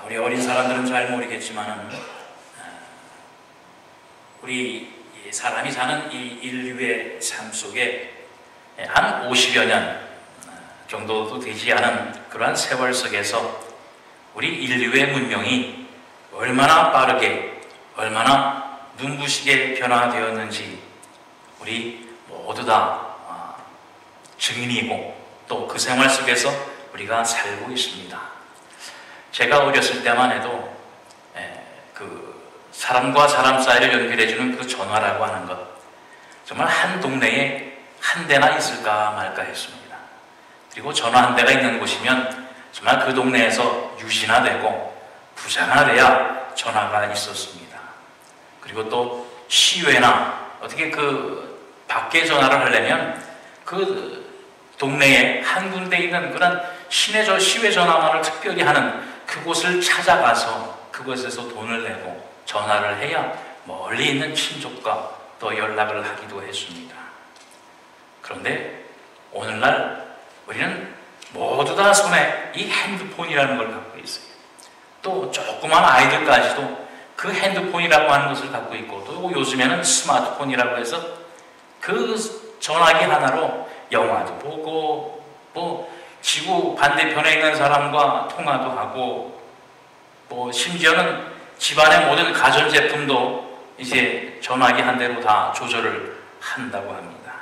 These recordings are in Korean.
우리 어린 사람들은 잘 모르겠지만 우리 사람이 사는 이 인류의 삶 속에 한 50여 년 정도도 되지 않은 그러한 세월 속에서 우리 인류의 문명이 얼마나 빠르게 얼마나 눈부시게 변화되었는지 우리 모두 다 증인이고 또 그 생활 속에서 우리가 살고 있습니다. 제가 어렸을 때만 해도 그 사람과 사람 사이를 연결해주는 그 전화라고 하는 것, 정말 한 동네에 한 대나 있을까 말까 했습니다. 그리고 전화 한 대가 있는 곳이면 정말 그 동네에서 유지나 되고 부자나 돼야 전화가 있었습니다. 그리고 또 시외나 어떻게 그 밖에 전화를 하려면 그 동네에 한 군데 있는 그런 시외 전화만을 특별히 하는 그곳을 찾아가서 그곳에서 돈을 내고 전화를 해야 멀리 있는 친족과 또 연락을 하기도 했습니다. 그런데 오늘날 우리는 모두 다 손에 이 핸드폰이라는 걸 갖고 있어요. 또 조그만 아이들까지도 그 핸드폰이라고 하는 것을 갖고 있고, 또 요즘에는 스마트폰이라고 해서 그 전화기 하나로 영화도 보고 뭐 지구 반대편에 있는 사람과 통화도 하고 뭐 심지어는 집안의 모든 가전제품도 이제 전화기 한 대로 다 조절을 한다고 합니다.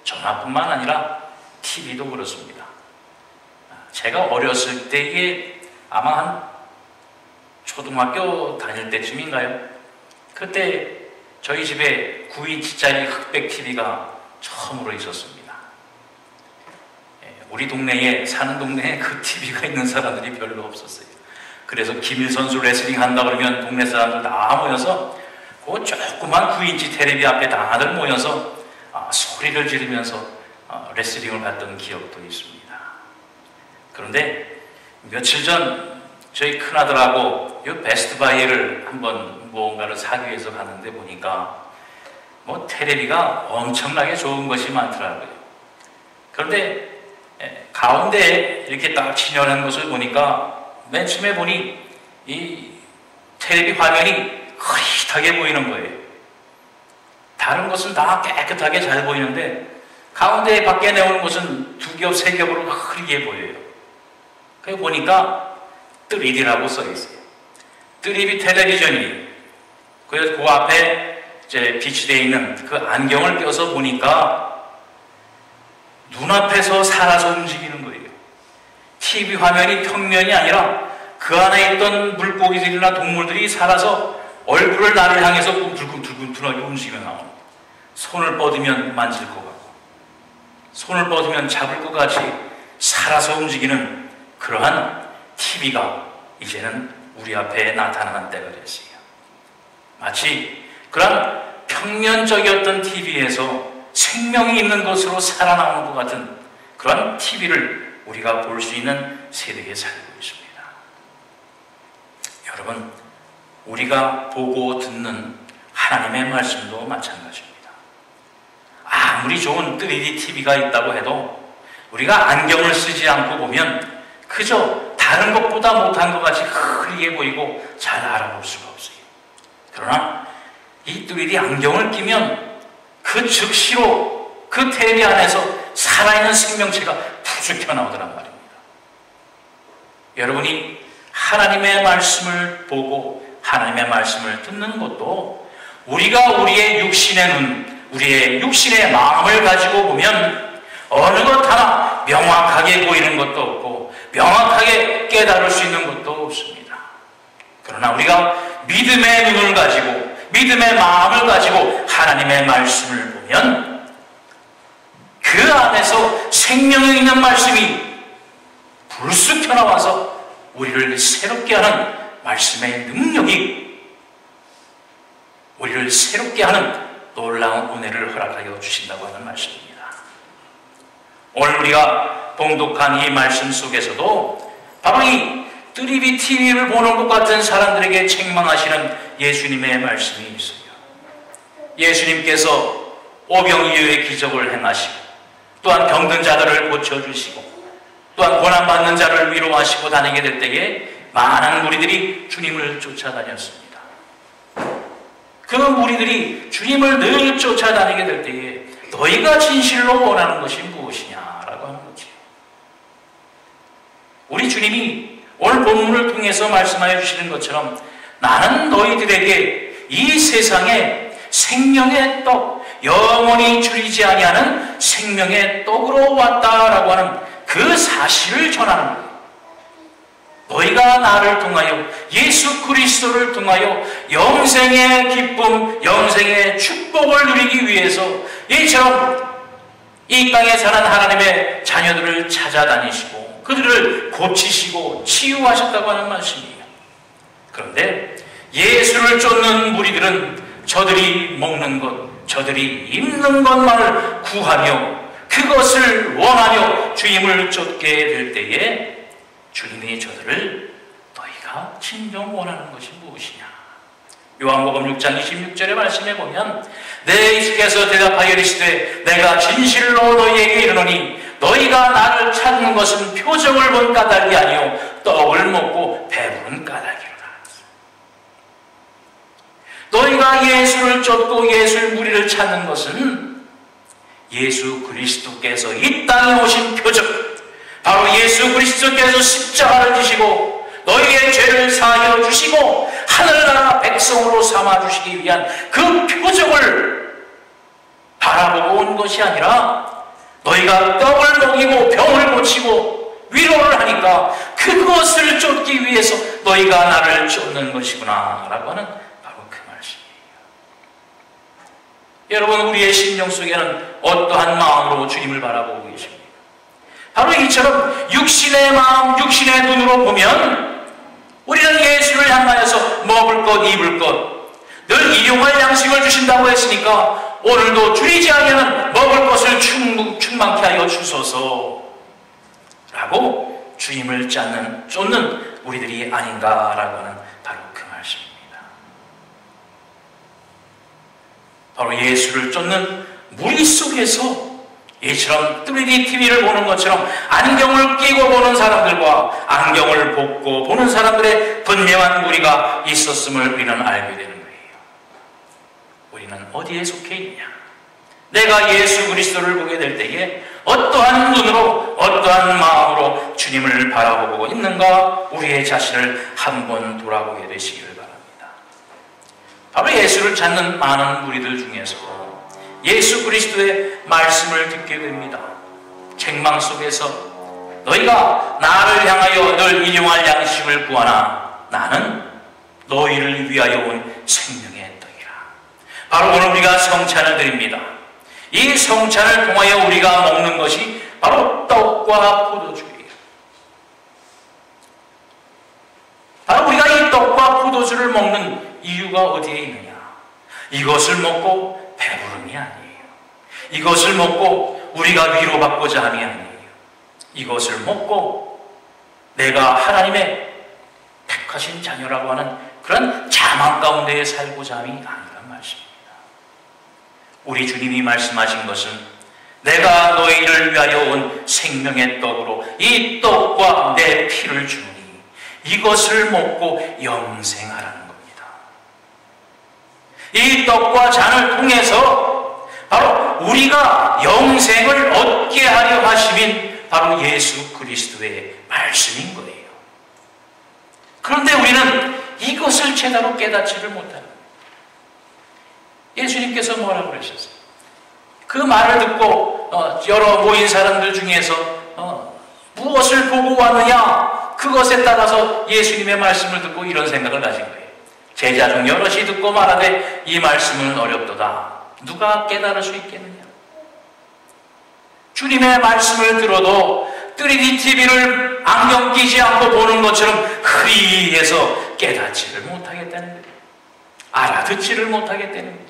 전화뿐만 아니라 TV도 그렇습니다. 제가 어렸을 때에 아마 한 초등학교 다닐 때쯤인가요? 그때 저희 집에 9인치짜리 흑백 TV가 처음으로 있었습니다. 우리 동네에, 사는 동네에 그 TV가 있는 사람들이 별로 없었어요. 그래서 김일 선수 레슬링 한다 그러면 동네 사람들 다 모여서 그 조그만 9인치 텔레비 앞에 다들 모여서 소리를 지르면서 레슬링을 봤던 기억도 있습니다. 그런데 며칠 전 저희 큰아들하고 이 베스트바이를 한번 무언가를 사기 위해서 갔는데 보니까 뭐 텔레비가 엄청나게 좋은 것이 많더라고요. 그런데 가운데에 이렇게 딱 진열한 것을 보니까 맨 처음에 보니 이 텔레비 화면이 흐릿하게 보이는 거예요. 다른 것은 다 깨끗하게 잘 보이는데 가운데 밖에 내오는 것은 두 겹, 세 겹으로 흐리게 보여요. 그래 보니까 3D라고 써있어요. 3D 텔레비전이. 그래서 그 앞에 이제 비치되어 있는 그 안경을 껴서 보니까 눈앞에서 살아서 움직이는 거예요. TV 화면이 평면이 아니라 그 안에 있던 물고기들이나 동물들이 살아서 얼굴을 나를 향해서 둥글둥글하게 움직여 나오는 거예요. 손을 뻗으면 만질 것 같고 손을 뻗으면 잡을 것 같이 살아서 움직이는 그러한 TV가 이제는 우리 앞에 나타나는 때가 됐어요. 마치 그런 평면적이었던 TV에서 생명이 있는 것으로 살아나오는 것 같은 그런 TV를 우리가 볼 수 있는 세대에 살고 있습니다. 여러분, 우리가 보고 듣는 하나님의 말씀도 마찬가지입니다. 아무리 좋은 3D TV가 있다고 해도 우리가 안경을 쓰지 않고 보면 그저 다른 것보다 못한 것 같이 흐리게 보이고 잘 알아볼 수가 없어요. 그러나 이 3D 안경을 끼면 그 즉시로 그 텔레비 안에서 살아있는 생명체가 푸죽 튀어나오더란 말입니다. 여러분이 하나님의 말씀을 보고 하나님의 말씀을 듣는 것도 우리가 우리의 육신의 눈, 우리의 육신의 마음을 가지고 보면 어느 것 하나 명확하게 보이는 것도 없고 명확하게 깨달을 수 있는 것도 없습니다. 그러나 우리가 믿음의 눈을 가지고 믿음의 마음을 가지고 하나님의 말씀을 보면 그 안에서 생명이 있는 말씀이 불쑥 튀어나와서 우리를 새롭게 하는 말씀의 능력이 우리를 새롭게 하는 놀라운 은혜를 허락하여 주신다고 하는 말씀입니다. 오늘 우리가 봉독한 이 말씀 속에서도 바로 이 3D TV를 보는 것 같은 사람들에게 책망하시는 예수님의 말씀이 있어요. 예수님께서 오병이어의 기적을 행하시고 또한 병든 자들을 고쳐주시고 또한 고난받는 자를 위로하시고 다니게 될 때에 많은 무리들이 주님을 쫓아다녔습니다. 그 무리들이 주님을 늘 쫓아다니게 될 때에 너희가 진실로 원하는 것이 무엇이냐라고 하는 거죠. 우리 주님이 오늘 본문을 통해서 말씀하여 주시는 것처럼 나는 너희들에게 이 세상에 생명의 떡, 영원히 줄이지 아니하는 생명의 떡으로 왔다라고 하는 그 사실을 전하는 거예요. 너희가 나를 통하여 예수 그리스도를 통하여 영생의 기쁨, 영생의 축복을 누리기 위해서 이처럼 이 땅에 사는 하나님의 자녀들을 찾아다니시고 그들을 고치시고 치유하셨다고 하는 말씀이에요. 그런데 예수를 쫓는 무리들은 저들이 먹는 것, 저들이 입는 것만을 구하며 그것을 원하며 주님을 쫓게 될 때에 주님이 저들을 너희가 진정 원하는 것이 무엇이냐? 요한복음 6장 26절의 말씀에 보면 내 예수께서 대답하여 이르시되 내가 진실로 너희에게 이르노니 너희가 나를 찾는 것은 표적을 본 까닭이 아니요 떡을 먹고 배부른 까닭이로라. 너희가 예수를 쫓고 예수의 무리를 찾는 것은 예수 그리스도께서 이 땅에 오신 표적, 바로 예수 그리스도께서 십자가를 지시고 너희의 죄를 사하여 주시고 하늘나라 백성으로 삼아주시기 위한 그 표적을 바라보고 온 것이 아니라 너희가 떡을 먹이고 병을 고치고 위로를 하니까 그것을 쫓기 위해서 너희가 나를 쫓는 것이구나 라고 하는 바로 그 말씀이에요. 여러분, 우리의 심령 속에는 어떠한 마음으로 주님을 바라보고 계십니까? 바로 이처럼 육신의 마음, 육신의 눈으로 보면 우리는 예수를 향하여서 먹을 것, 입을 것, 늘 일용할 양식을 주신다고 했으니까 오늘도 줄이지 아니하는 먹을 것을 충만케 하여 주소서 라고 주님을 쫓는 우리들이 아닌가라고 하는 바로 그 말씀입니다. 바로 예수를 쫓는 무리 속에서 이처럼 3D TV를 보는 것처럼 안경을 끼고 보는 사람들과 안경을 벗고 보는 사람들의 분명한 무리가 있었음을 우리는 알게 되는 거예요. 우리는 어디에 속해 있냐? 내가 예수 그리스도를 보게 될 때에 어떠한 눈으로 어떠한 마음으로 주님을 바라보고 있는가? 우리의 자신을 한번 돌아보게 되시기를 바랍니다. 바로 예수를 찾는 많은 무리들 중에서 예수 그리스도의 말씀을 듣게 됩니다. 책망 속에서 너희가 나를 향하여 늘 일용할 양식을 구하나 나는 너희를 위하여 온 생명의 떡이라. 바로 오늘 우리가 성찬을 드립니다. 이 성찬을 통하여 우리가 먹는 것이 바로 떡과 포도주예요. 바로 우리가 이 떡과 포도주를 먹는 이유가 어디에 있느냐? 이것을 먹고 배부름이 아니에요. 이것을 먹고 우리가 위로받고자 함이 아니에요. 이것을 먹고 내가 하나님의 택하신 자녀라고 하는 그런 자망 가운데에 살고자 함이 아니란 말씀입니다. 우리 주님이 말씀하신 것은 내가 너희를 위하여 온 생명의 떡으로 이 떡과 내 피를 주니 이것을 먹고 영생하라는 겁니다. 이 떡과 잔을 통해서 바로 우리가 영생을 얻게 하려 하심인 바로 예수 그리스도의 말씀인 거예요. 그런데 우리는 이것을 제대로 깨닫지를 못합니다. 예수님께서 뭐라고 그러셨어요? 그 말을 듣고 여러 모인 사람들 중에서 무엇을 보고 왔느냐? 그것에 따라서 예수님의 말씀을 듣고 이런 생각을 가진 거예요. 제자 중 여럿이 듣고 말하되 이 말씀은 어렵도다. 누가 깨달을 수 있겠느냐? 주님의 말씀을 들어도 3D TV를 안경 끼지 않고 보는 것처럼 흐리해서 깨닫지를 못하겠다는 거예요. 알아듣지를 못하겠다는 거예요.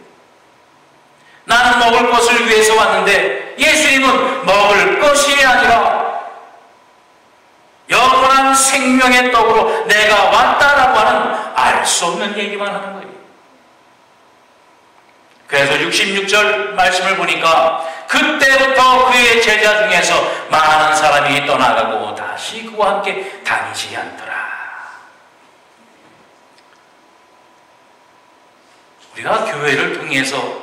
나는 먹을 것을 위해서 왔는데 예수님은 먹을 것이 아니라 영원한 생명의 떡으로 내가 왔다라고 하는 알 수 없는 얘기만 하는 거예요. 그래서 66절 말씀을 보니까 그때부터 그의 제자 중에서 많은 사람이 떠나가고 다시 그와 함께 다니지 않더라. 우리가 교회를 통해서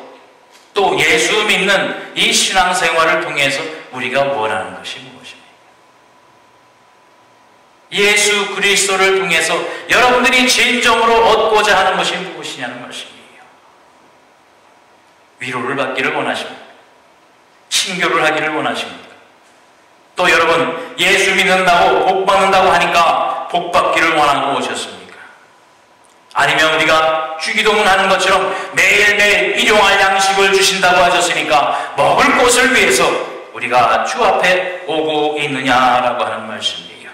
또 예수 믿는 이 신앙생활을 통해서 우리가 원하는 것이 무엇입니까? 예수 그리스도를 통해서 여러분들이 진정으로 얻고자 하는 것이 무엇이냐는 말씀이에요. 위로를 받기를 원하십니까? 친교를 하기를 원하십니까? 또 여러분 예수 믿는다고 복 받는다고 하니까 복 받기를 원하고 오셨습니까? 아니면 우리가 주기도문 하는 것처럼 매일매일 일용할 양식을 주신다고 하셨으니까 먹을 것을 위해서 우리가 주 앞에 오고 있느냐라고 하는 말씀이에요.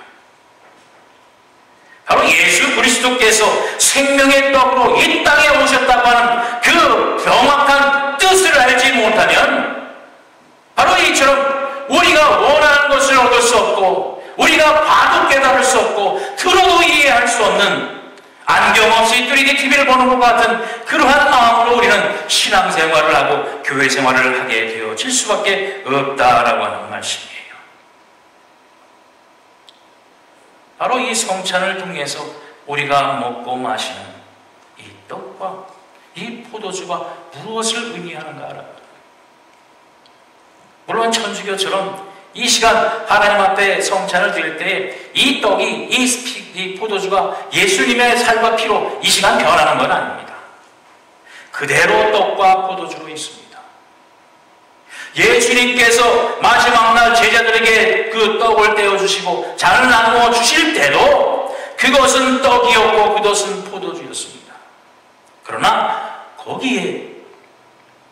바로 예수 그리스도께서 생명의 떡으로 이 땅에 오셨다고 하는 그 명확한 뜻을 알지 못하면 바로 이처럼 우리가 원하는 것을 얻을 수 없고 우리가 봐도 깨달을 수 없고 들어도 이해할 수 없는 안경 없이 3D TV를 보는 것 같은 그러한 마음으로 우리는 신앙생활을 하고 교회 생활을 하게 되어질 수밖에 없다라고 하는 말씀이에요. 바로 이 성찬을 통해서 우리가 먹고 마시는 이 떡과 이 포도주가 무엇을 의미하는가라고. 물론 천주교처럼 이 시간 하나님 앞에 성찬을 드릴 때 이 떡이 이 포도주가 예수님의 살과 피로 이 시간 변하는 건 아닙니다. 그대로 떡과 포도주로 있습니다. 예수님께서 마지막 날 제자들에게 그 떡을 떼어주시고 잔을 나누어 주실 때도 그것은 떡이었고 그것은 포도주였습니다. 그러나 거기에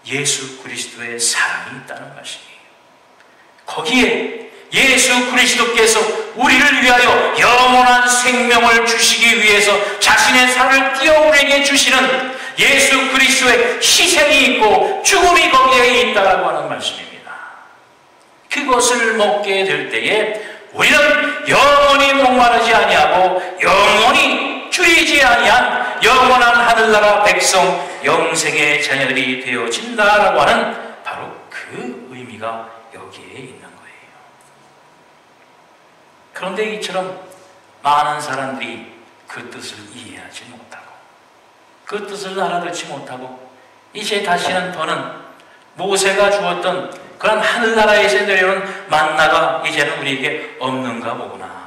예수 그리스도의 사랑이 있다는 말씀이에요. 거기에 예수 그리스도께서 우리를 위하여 영원한 생명을 주시기 위해서 자신의 살을 띄어 우리에게 주시는 예수 그리스도의 희생이 있고 죽음이 거기에 있다라고 하는 말씀입니다. 그것을 먹게 될 때에 우리는 영원히 목마르지 아니하고 영원히 줄이지 아니한 영원한 하늘나라 백성 영생의 자녀들이 되어진다라고 하는 바로 그 의미가 여기에 있는 거예요. 그런데 이처럼 많은 사람들이 그 뜻을 이해하지 못하고 그 뜻을 알아듣지 못하고 이제 다시는 더는 모세가 주었던 그런 하늘나라에서 내려오는 만나가 이제는 우리에게 없는가 보구나.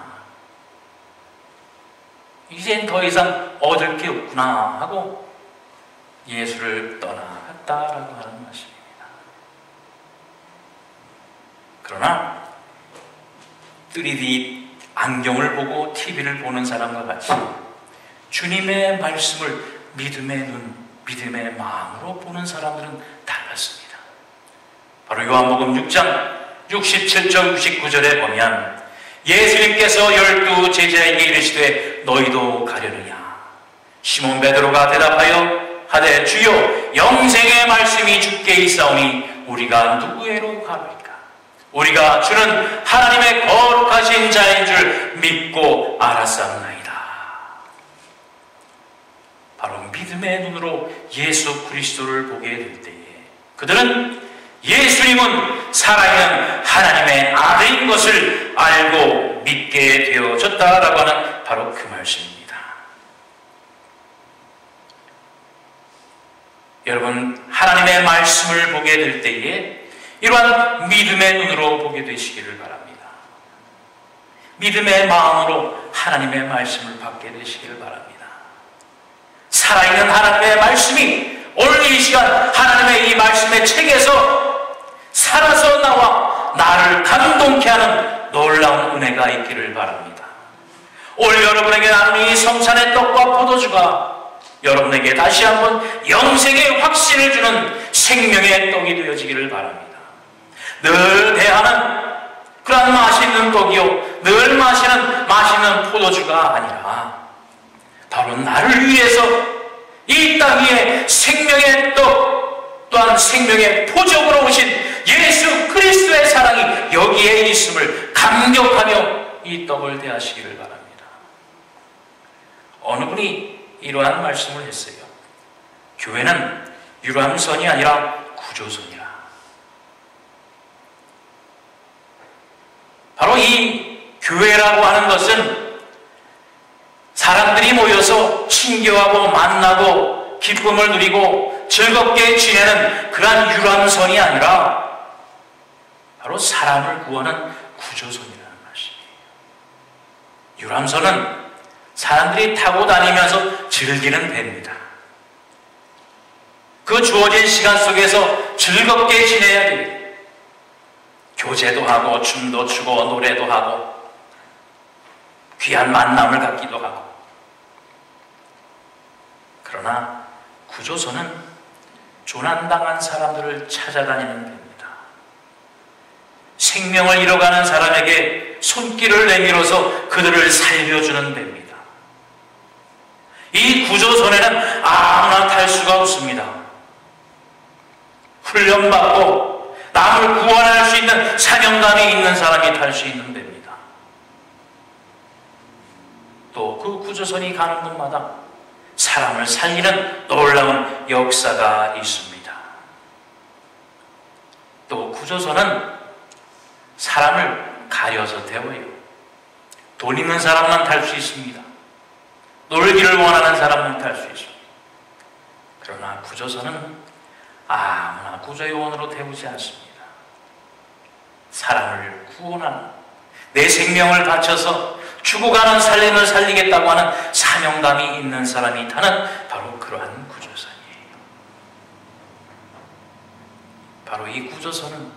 이젠 더 이상 얻을 게 없구나 하고 예수를 떠나갔다라고 하는 말씀입니다. 그러나 3D 안경을 보고 TV를 보는 사람과 같이 주님의 말씀을 믿음의 눈, 믿음의 마음으로 보는 사람들은 달랐습니다. 바로 요한복음 6장 67절 69절에 보면 예수님께서 12 제자에게 이르시되 너희도 가려느냐? 시몬 베드로가 대답하여 하되 주여 영생의 말씀이 주께 있사오니 우리가 누구에로 가리까? 우리가 주는 하나님의 거룩하신 자인 줄 믿고 알았사옵나이다. 바로 믿음의 눈으로 예수 그리스도를 보게 될 때에 그들은 예수님은 살아있는 하나님의 아들인 것을 알고 믿게 되어졌다라고 하는 바로 그 말씀입니다. 여러분, 하나님의 말씀을 보게 될 때에 이러한 믿음의 눈으로 보게 되시기를 바랍니다. 믿음의 마음으로 하나님의 말씀을 받게 되시기를 바랍니다. 살아있는 하나님의 말씀이 오늘 이 시간 하나님의 이 말씀의 책에서 살아서 나와 나를 감동케 하는 놀라운 은혜가 있기를 바랍니다. 오늘 여러분에게 나눈 이 성찬의 떡과 포도주가 여러분에게 다시 한번 영생의 확신을 주는 생명의 떡이 되어지기를 바랍니다. 늘 대하는 그런 맛있는 떡이요 늘 마시는 맛있는 포도주가 아니라 바로 나를 위해서 이 땅 위에 생명의 떡 또한 생명의 포적으로 오신 예수 그리스도의 사랑이 여기에 있음을 감격하며 이 떡을 대하시기를 바랍니다. 어느 분이 이러한 말씀을 했어요. 교회는 유람선이 아니라 구조선이라. 바로 이 교회라고 하는 것은 사람들이 모여서 친교하고 만나고 기쁨을 누리고 즐겁게 지내는 그러한 유람선이 아니라 바로 사람을 구하는 구조선이라는 것이에요. 유람선은 사람들이 타고 다니면서 즐기는 배입니다. 그 주어진 시간 속에서 즐겁게 지내야 됩니다. 교제도 하고 춤도 추고 노래도 하고 귀한 만남을 갖기도 하고. 그러나 구조선은 조난당한 사람들을 찾아다니는 배입니다. 생명을 잃어가는 사람에게 손길을 내밀어서 그들을 살려주는 배입니다. 이 구조선에는 아무나 탈 수가 없습니다. 훈련받고 남을 구원할 수 있는 사명감이 있는 사람이 탈 수 있는 배입니다. 또 그 구조선이 가는 곳마다 사람을 살리는 놀라운 역사가 있습니다. 또 구조선은 사람을 가려서 태워요. 돈 있는 사람만 탈 수 있습니다. 놀기를 원하는 사람만 탈 수 있습니다. 그러나 구조선은 아무나 구조요원으로 태우지 않습니다. 사람을 구원하는, 내 생명을 바쳐서 죽어가는 살림을 살리겠다고 하는 사명감이 있는 사람이 타는 바로 그러한 구조선이에요. 바로 이 구조선은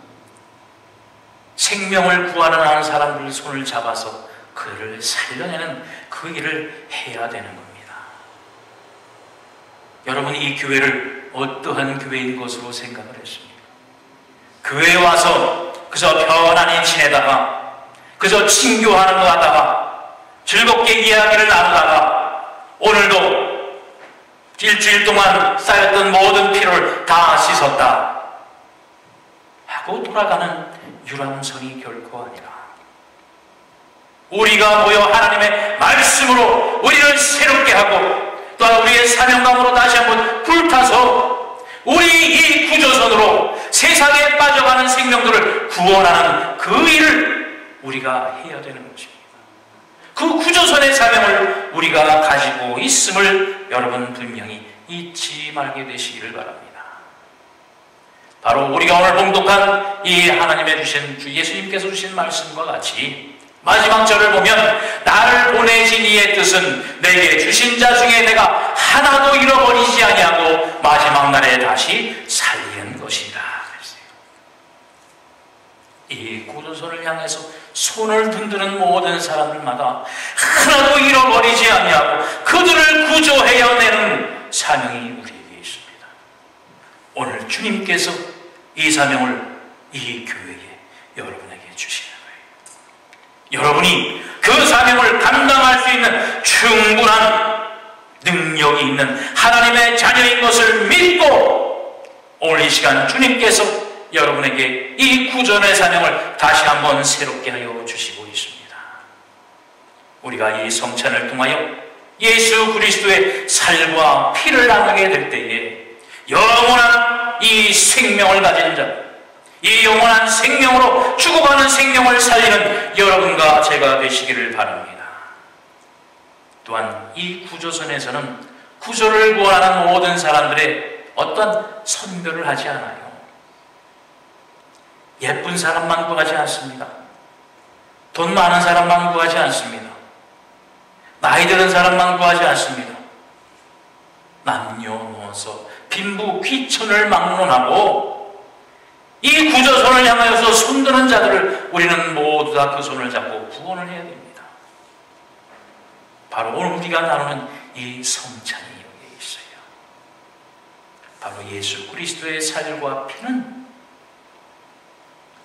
생명을 구하는 사람들 손을 잡아서 그를 살려내는 그 일을 해야 되는 겁니다. 여러분, 이 교회를 어떠한 교회인 것으로 생각을 했습니까? 교회에 와서 그저 편안히 지내다가 그저 친교하는 것 같다가 즐겁게 이야기를 나누다가 오늘도 일주일 동안 쌓였던 모든 피로를 다 씻었다 하고 돌아가는 유람선이 결코 아니라, 우리가 모여 하나님의 말씀으로 우리를 새롭게 하고 또한 우리의 사명감으로 다시 한번 불타서 우리 이 구조선으로 세상에 빠져가는 생명들을 구원하는 그 일을 우리가 해야 되는 것입니다. 그 구조선의 사명을 우리가 가지고 있음을 여러분 분명히 잊지 말게 되시기를 바랍니다. 바로 우리가 오늘 봉독한 이 하나님의 주신 주 예수님께서 주신 말씀과 같이 마지막 절을 보면 나를 보내신 이의 뜻은 내게 주신 자 중에 내가 하나도 잃어버리지 아니하고 마지막 날에 다시 살리는 것이다. 이 구조선을 향해서 손을 흔드는 모든 사람들마다 하나도 잃어버리지 아니하고 그들을 구조해내는 사명이 우리에게 있습니다. 오늘 주님께서 이 사명을 이 교회에 여러분에게 주시는 거예요. 여러분이 그 사명을 감당할 수 있는 충분한 능력이 있는 하나님의 자녀인 것을 믿고 오늘 이 시간 주님께서 여러분에게 이 구전의 사명을 다시 한번 새롭게 하여 주시고 있습니다. 우리가 이 성찬을 통하여 예수 그리스도의 살과 피를 나누게 될 때에 영원한 이 생명을 가진 자, 이 영원한 생명으로 죽어가는 생명을 살리는 여러분과 제가 되시기를 바랍니다. 또한 이 구조선에서는 구조를 구원하는 모든 사람들의 어떤 선별을 하지 않아요. 예쁜 사람만 구하지 않습니다. 돈 많은 사람만 구하지 않습니다. 나이 드는 사람만 구하지 않습니다. 남녀노소 빈부 귀천을 막론하고 이 구조선을 향하여서 손드는 자들을 우리는 모두 다 그 손을 잡고 구원을 해야 됩니다. 바로 오늘 우리가 나누는 이 성찬이 여기에 있어요. 바로 예수 그리스도의 살과 피는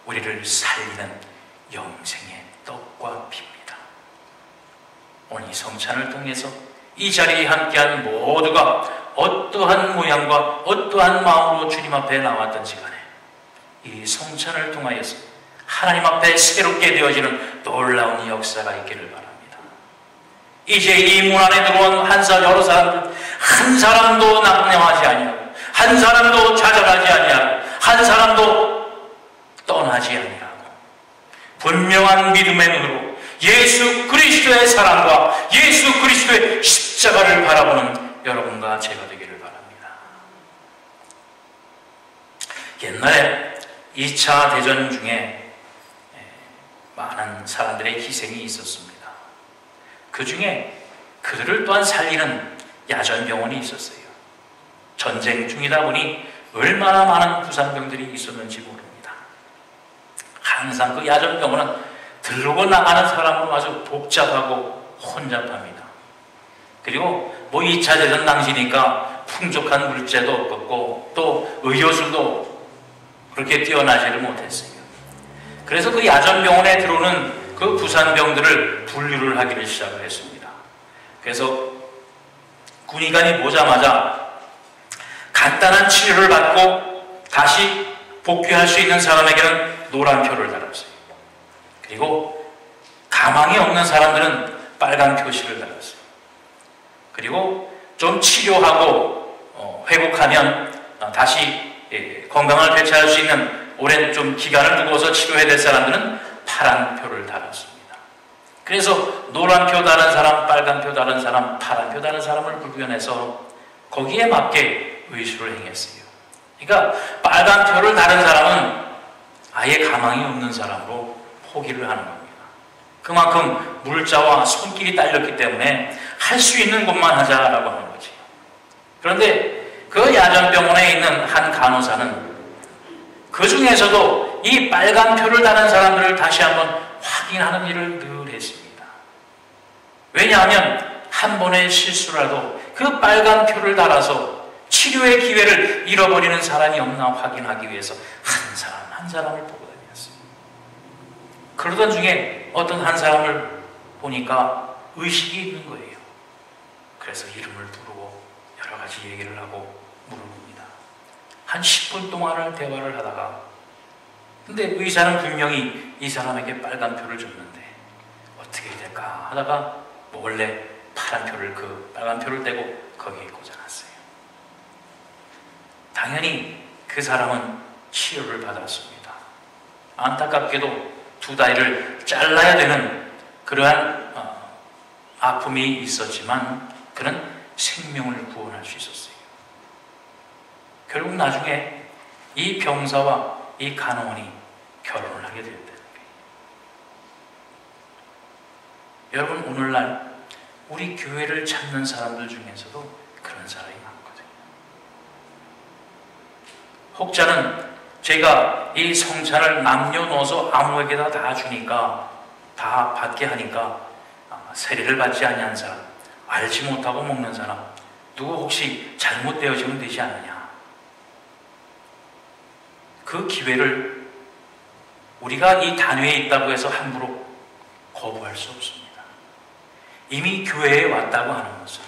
우리를 살리는 영생의 떡과 피입니다. 오늘 이 성찬을 통해서 이 자리에 함께한 모두가 어떠한 모양과 어떠한 마음으로 주님 앞에 나왔던지 간에 이 성찬을 통하여서 하나님 앞에 새롭게 되어지는 놀라운 역사가 있기를 바랍니다. 이제 이 문 안에 들어온 여러 사람들 한 사람도 낙념하지 아니하고 한 사람도 좌절하지 아니하고 한 사람도 떠나지 아니하고 분명한 믿음의 눈으로 예수 그리스도의 사랑과 예수 그리스도의 십자가를 바라보는 여러분과 제가 되기를 바랍니다. 옛날에 2차 대전 중에 많은 사람들의 희생이 있었습니다. 그 중에 그들을 또한 살리는 야전병원이 있었어요. 전쟁 중이다 보니 얼마나 많은 부상병들이 있었는지 모릅니다. 항상 그 야전병원은 들고 나가는 사람으로 아주 복잡하고 혼잡합니다. 그리고 뭐 2차 대전 당시니까 풍족한 물재도 없었고 또 의료술도 그렇게 뛰어나지를 못했어요. 그래서 그 야전병원에 들어오는 그 부상병들을 분류를 하기를 시작을 했습니다. 그래서 군의관이 보자마자 간단한 치료를 받고 다시 복귀할 수 있는 사람에게는 노란 표를 달았어요. 그리고 가망이 없는 사람들은 빨간 표시를 달았어요. 그리고 좀 치료하고 회복하면 다시 건강을 되찾을 수 있는 오랜 좀 기간을 두고서 치료해야 될 사람들은 파란 표를 달았습니다. 그래서 노란 표 다른 사람, 빨간 표 다른 사람, 파란 표 다른 사람을 구분해서 거기에 맞게 의술을 행했어요. 그러니까 빨간 표를 다른 사람은 아예 가망이 없는 사람으로 포기를 하는 겁니다. 그만큼 물자와 손길이 딸렸기 때문에 할 수 있는 것만 하자라고 하는 거지. 그런데 그 야전병원에 있는 한 간호사는 그 중에서도 이 빨간 표를 다는 사람들을 다시 한번 확인하는 일을 늘 했습니다. 왜냐하면 한 번의 실수라도 그 빨간 표를 달아서 치료의 기회를 잃어버리는 사람이 없나 확인하기 위해서 한 사람 한 사람을 보고 다녔어요. 그러던 중에 어떤 한 사람을 보니까 의식이 있는 거예요. 그래서 이름을 부르고 여러 가지 얘기를 하고 물어봅니다. 한 10분 동안을 대화를 하다가 근데 의사는 분명히 이 사람에게 빨간 표를 줬는데 어떻게 될까 하다가 원래 파란 표를 그 빨간 표를 떼고 거기에 꽂아놨어요. 당연히 그 사람은 치료를 받았습니다. 안타깝게도 두 다리를 잘라야 되는 그러한 아픔이 있었지만 그는 생명을 구원할 수 있었어요. 결국 나중에 이 병사와 이 간호원이 결혼을 하게 되었다는 거예요. 여러분, 오늘날 우리 교회를 찾는 사람들 중에서도 그런 사람이 많거든요. 혹자는 제가 이 성찬을 남녀노소 아무에게나 다 주니까 다 받게 하니까 세례를 받지 아니한 사람, 알지 못하고 먹는 사람, 누구 혹시 잘못되어지면 되지 않느냐. 그 기회를 우리가 이 단회에 있다고 해서 함부로 거부할 수 없습니다. 이미 교회에 왔다고 하는 것은,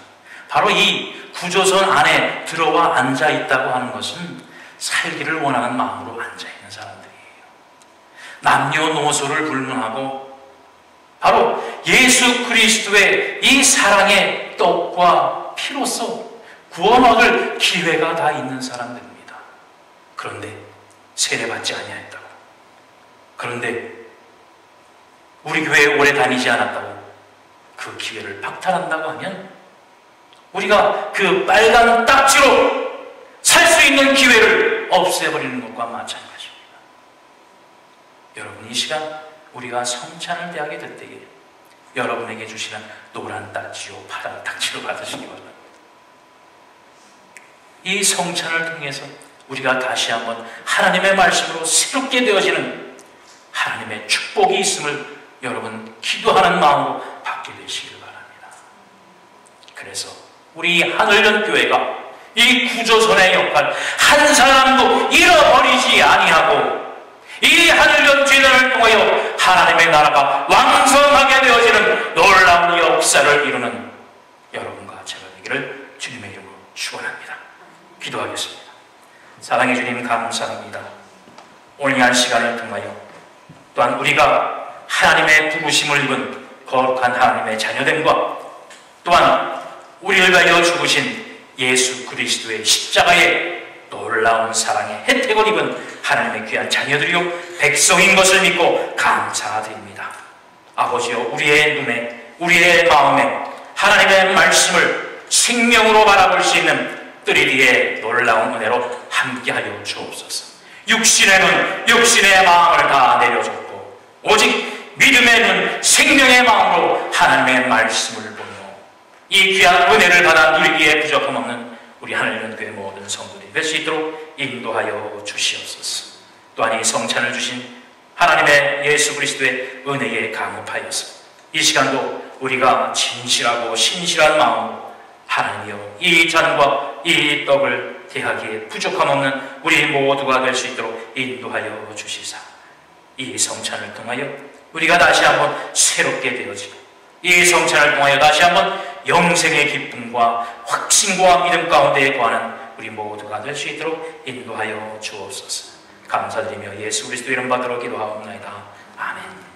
바로 이 구조선 안에 들어와 앉아 있다고 하는 것은 살기를 원하는 마음으로 앉아 있는 사람들이에요. 남녀노소를 불문하고 바로 예수 그리스도의 이 사랑의 떡과 피로써 구원 얻을 기회가 다 있는 사람들입니다. 그런데 세례받지 아니하였다고, 그런데 우리 교회에 오래 다니지 않았다고 그 기회를 박탈한다고 하면 우리가 그 빨간 딱지로 살 수 있는 기회를 없애버리는 것과 마찬가지입니다. 여러분, 이 시간 우리가 성찬을 대하게 될 때에 여러분에게 주시는 노란 딱지요 파란 딱지로 받으시기 바랍니다. 이 성찬을 통해서 우리가 다시 한번 하나님의 말씀으로 새롭게 되어지는 하나님의 축복이 있음을 여러분 기도하는 마음으로 받게 되시길 바랍니다. 그래서 우리 하늘연교회가 이 구조선의 역할 한 사람도 잃어버리지 아니하고 이 하늘연재단을 통하여 하나님의 나라가 왕성하게 되어지는 놀라운 역사를 이루는 여러분과 제가 되기를 주님의 이름으로 축원합니다. 기도하겠습니다. 사랑해 주님, 감사합니다. 오늘 이 한 시간을 통하여 또한 우리가 하나님의 부르심을 입은 거룩한 하나님의 자녀됨과 또한 우리를 위하여 죽으신 예수 그리스도의 십자가의 놀라운 사랑의 혜택을 입은 하나님의 귀한 자녀들이요 백성인 것을 믿고 감사드립니다. 아버지여, 우리의 눈에 우리의 마음에 하나님의 말씀을 생명으로 바라볼 수 있는 3D의 놀라운 은혜로 함께하여 주옵소서. 육신에는 육신의 마음을 다 내려줬고 오직 믿음에는 생명의 마음으로 하나님의 말씀을 보며 이 귀한 은혜를 받아 누리기에 부족함 없는 우리 하늘연교회 모든 성도들이 될 수 있도록 인도하여 주시옵소서. 또한 이 성찬을 주신 하나님의 예수 그리스도의 은혜에 감업하여서 이 시간도 우리가 진실하고 신실한 마음으로 하나님이여 이 잔과 이 떡을 대하기에 부족함 없는 우리 모두가 될 수 있도록 인도하여 주시사 이 성찬을 통하여 우리가 다시 한번 새롭게 되어지고 이 성찬을 통하여 다시 한번 영생의 기쁨과 확신과 믿음 가운데 거하는 우리 모두가 될 수 있도록 인도하여 주옵소서. 감사드리며 예수 그리스도 이름 받들어 기도하옵나이다. 아멘.